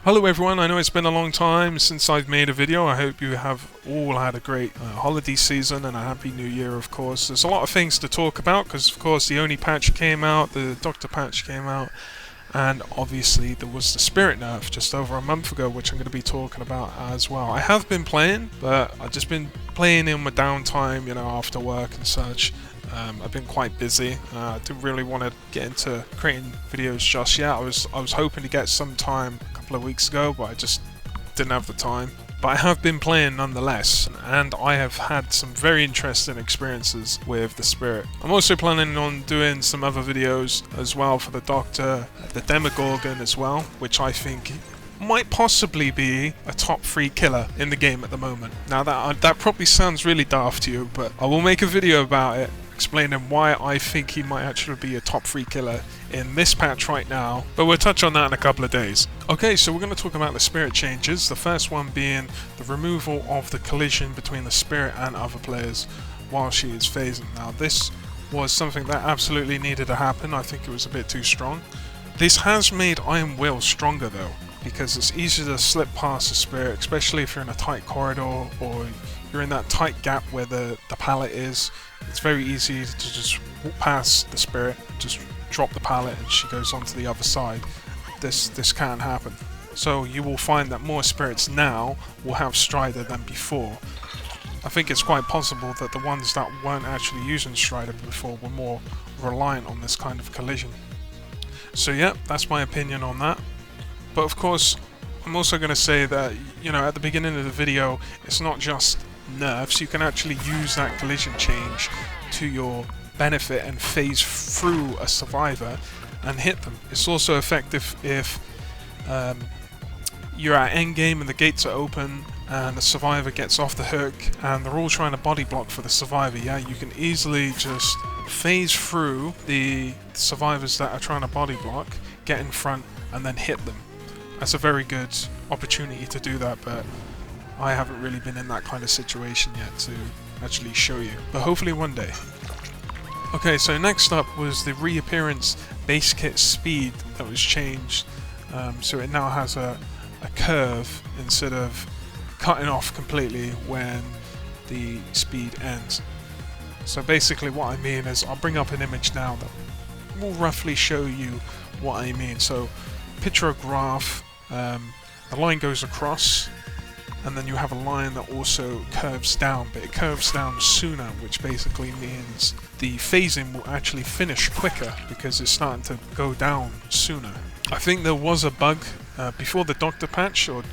Hello everyone, I know it's been a long time since I've made a video. I hope you have all had a great holiday season and a happy new year, of course. There's a lot of things to talk about because of course the Oni patch came out, the Doctor patch came out, and obviously there was the Spirit nerf just over a month ago, which I'm going to be talking about as well. I have been playing, but I've just been playing in my downtime, after work and such. I've been quite busy. I didn't really want to get into creating videos just yet. I was hoping to get some time a couple of weeks ago, but I just didn't have the time. But I have been playing nonetheless, and I have had some very interesting experiences with the Spirit. I'm also planning on doing some other videos as well for the Doctor, the Demogorgon as well, which I think might possibly be a top 3 killer in the game at the moment. Now that probably sounds really daft to you, but I will make a video about it, explaining why I think he might actually be a top 3 killer in this patch right now, but we'll touch on that in a couple of days. Okay, so we're going to talk about the Spirit changes, the first one being the removal of the collision between the Spirit and other players while she is phasing. Now this was something that absolutely needed to happen. I think it was a bit too strong. This has made Iron Will stronger though, because it's easier to slip past the Spirit, especially if you're in a tight corridor or you're in that tight gap where the pallet is. It's very easy to just walk past the Spirit, just drop the pallet and she goes on to the other side. This can't happen. So you will find that more Spirits now will have Strider than before. I think it's quite possible that the ones that weren't actually using Strider before were more reliant on this kind of collision. So yeah, that's my opinion on that. But of course, I'm also going to say that, at the beginning of the video, it's not just nerfs. You can actually use that collision change to your benefit and phase through a survivor and hit them. It's also effective if you're at endgame and the gates are open and the survivor gets off the hook and they're all trying to body block for the survivor. Yeah, you can easily just phase through the survivors that are trying to body block, get in front and then hit them. That's a very good opportunity to do that, but I haven't really been in that kind of situation yet to actually show you, but hopefully one day. Okay, so next up was the reappearance base kit speed that was changed. So it now has a curve instead of cutting off completely when the speed ends. So basically what I mean is, I'll bring up an image now that will roughly show you what I mean. So picture a graph, the line goes across, and then you have a line that also curves down, but it curves down sooner, which basically means the phasing will actually finish quicker because it's starting to go down sooner. I think there was a bug before the Doctor patch, or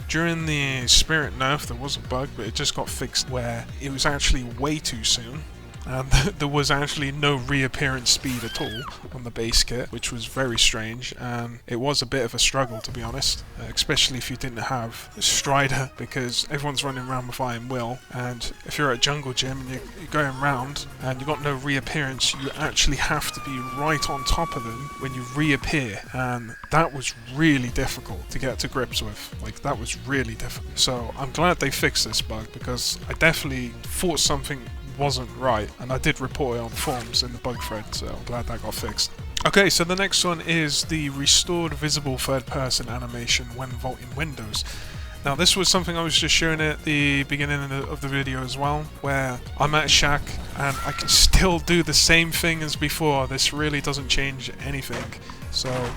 during the Spirit nerf there was a bug, but it just got fixed where it was actually way too soon. And there was actually no reappearance speed at all on the base kit, which was very strange, and it was a bit of a struggle, to be honest, especially if you didn't have Strider, because everyone's running around with Iron Will, and if you're at a jungle gym and you're going around and you've got no reappearance, you actually have to be right on top of them when you reappear, and that was really difficult to get to grips with. Like, that was really difficult. So I'm glad they fixed this bug, because I definitely thought something wasn't right, and I did report it on forums in the bug thread, so I'm glad that got fixed. Okay, so the next one is the restored visible third person animation when vaulting windows. Now this was something I was just showing at the beginning of the video as well, where I'm at a shack and I can still do the same thing as before. This really doesn't change anything, so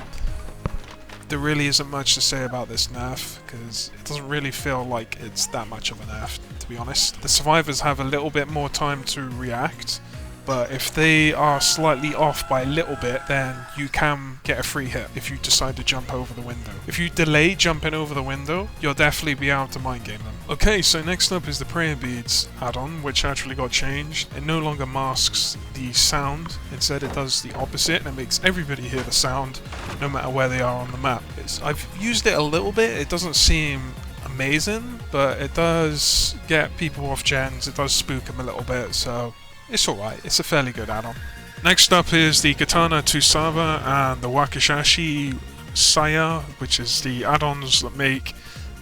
there really isn't much to say about this nerf, because it doesn't really feel like it's that much of a nerf, to be honest. The survivors have a little bit more time to react, but if they are slightly off by a little bit, then you can get a free hit if you decide to jump over the window. If you delay jumping over the window, you'll definitely be able to mind game them. Okay, so next up is the Prayer Beads add-on, which actually got changed. It no longer masks the sound, instead it does the opposite, and it makes everybody hear the sound, no matter where they are on the map. I've used it a little bit, it doesn't seem amazing, but it does get people off gens, it does spook them a little bit, so it's alright, it's a fairly good add-on. Next up is the Katana Tusava and the Wakishashi Saya, which is the add-ons that make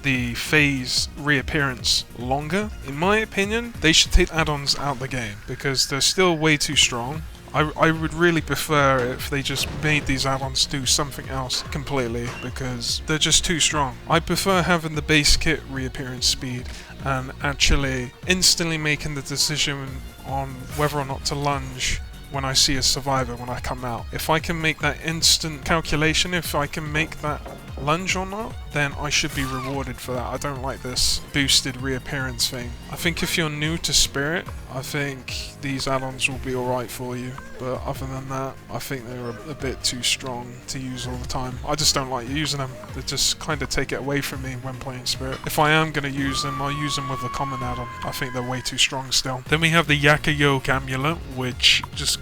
the phase reappearance longer. In my opinion, they should take add-ons out the game, because they're still way too strong. I would really prefer if they just made these add-ons do something else completely, because they're just too strong. I prefer having the base kit reappearance speed and actually instantly making the decision on whether or not to lunge when I see a survivor when I come out. If I can make that instant calculation, if I can make that lunge or not, then I should be rewarded for that. I don't like this boosted reappearance thing. I think if you're new to Spirit, I think these add-ons will be alright for you, but other than that, I think they're a bit too strong to use all the time. I just don't like using them. They just kind of take it away from me when playing Spirit. If I am going to use them, I'll use them with a common add-on. I think they're way too strong still. Then we have the Yakayoke Amulet, which just,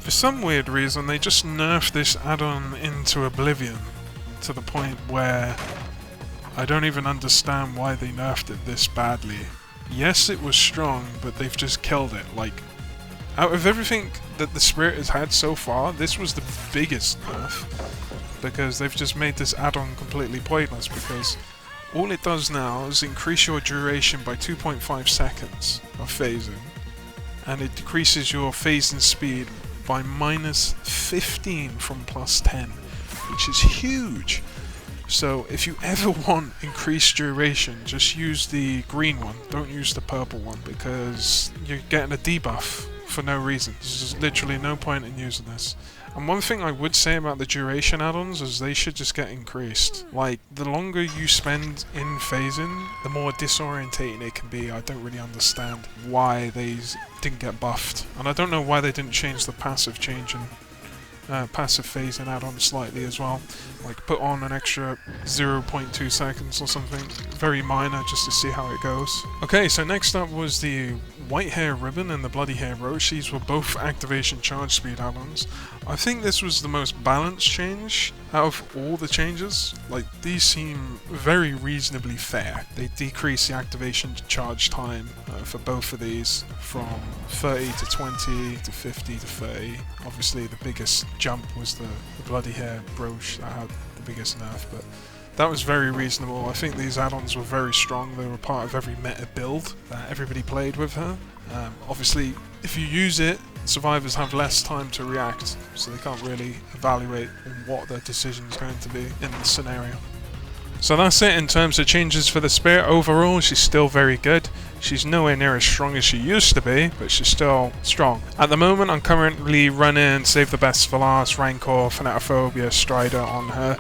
for some weird reason, they just nerfed this add-on into oblivion, to the point where I don't even understand why they nerfed it this badly. Yes, it was strong, but they've just killed it. Like, out of everything that the Spirit has had so far, this was the biggest nerf, because they've just made this add-on completely pointless, because all it does now is increase your duration by 2.5 seconds of phasing, and it decreases your phasing speed by minus 15 from plus 10. Which is huge. So if you ever want increased duration, just use the green one. Don't use the purple one, because you're getting a debuff for no reason. There's just literally no point in using this. And one thing I would say about the duration add-ons is they should just get increased. Like, the longer you spend in phasing, the more disorientating it can be. I don't really understand why they didn't get buffed. And I don't know why they didn't change the passive passive phasing add-on slightly as well, like put on an extra 0.2 seconds or something, very minor, just to see how it goes. Okay, so next up was the White Hair Ribbon and the Bloody Hair Roach. These were both activation charge speed add-ons. I think this was the most balanced change out of all the changes. Like, these seem very reasonably fair. They decrease the activation charge time for both of these from 30 to 20 to 50 to 30. Obviously the biggest jump was the Bloody Hair Brooch that had the biggest nerf, but that was very reasonable. I think these add-ons were very strong. They were part of every meta build that everybody played with her. Obviously, if you use it, survivors have less time to react, so they can't really evaluate on what their decision is going to be in the scenario. So that's it in terms of changes for the Spirit. Overall, she's still very good. She's nowhere near as strong as she used to be, but she's still strong. At the moment, I'm currently running Save the Best for Last, Rancor, Fanatophobia, Strider on her.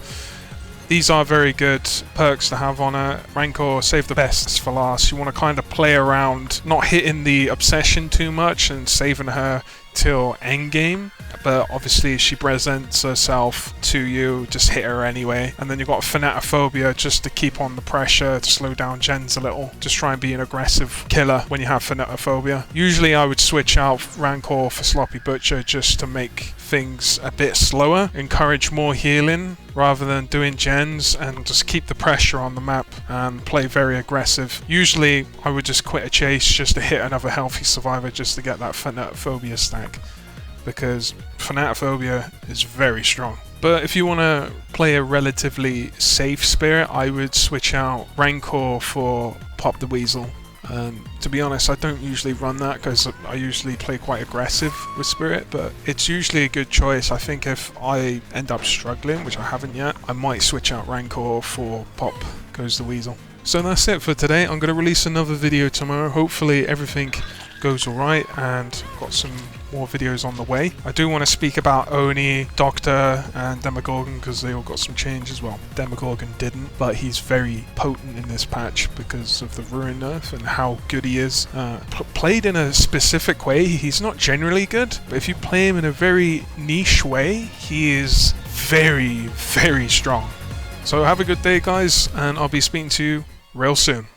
These are very good perks to have on her. Rancor, Save the Best for Last. You want to kind of play around, not hitting the obsession too much and saving her till endgame, but obviously she presents herself to you, just hit her anyway. And then you've got Fanatophobia just to keep on the pressure, to slow down gens a little. Just try and be an aggressive killer when you have Fanatophobia. Usually I would switch out Rancor for Sloppy Butcher just to make things a bit slower, encourage more healing rather than doing gens, and just keep the pressure on the map and play very aggressive. Usually I would just quit a chase just to hit another healthy survivor just to get that Fanatophobia stack, because Fanatophobia is very strong. But if you want to play a relatively safe Spirit, I would switch out Rancor for Pop the Weasel. To be honest, I don't usually run that because I usually play quite aggressive with Spirit, but it's usually a good choice. I think if I end up struggling, which I haven't yet, I might switch out Rancor for Pop Goes the Weasel. So that's it for today. I'm going to release another video tomorrow. Hopefully everything goes alright, and got some more videos on the way. I do want to speak about Oni, Doctor, and Demogorgon because they all got some changes. Well, Demogorgon didn't, but he's very potent in this patch because of the Ruin nerf and how good he is. Played in a specific way, he's not generally good, but if you play him in a very niche way, he is very, very strong. So have a good day, guys, and I'll be speaking to you real soon.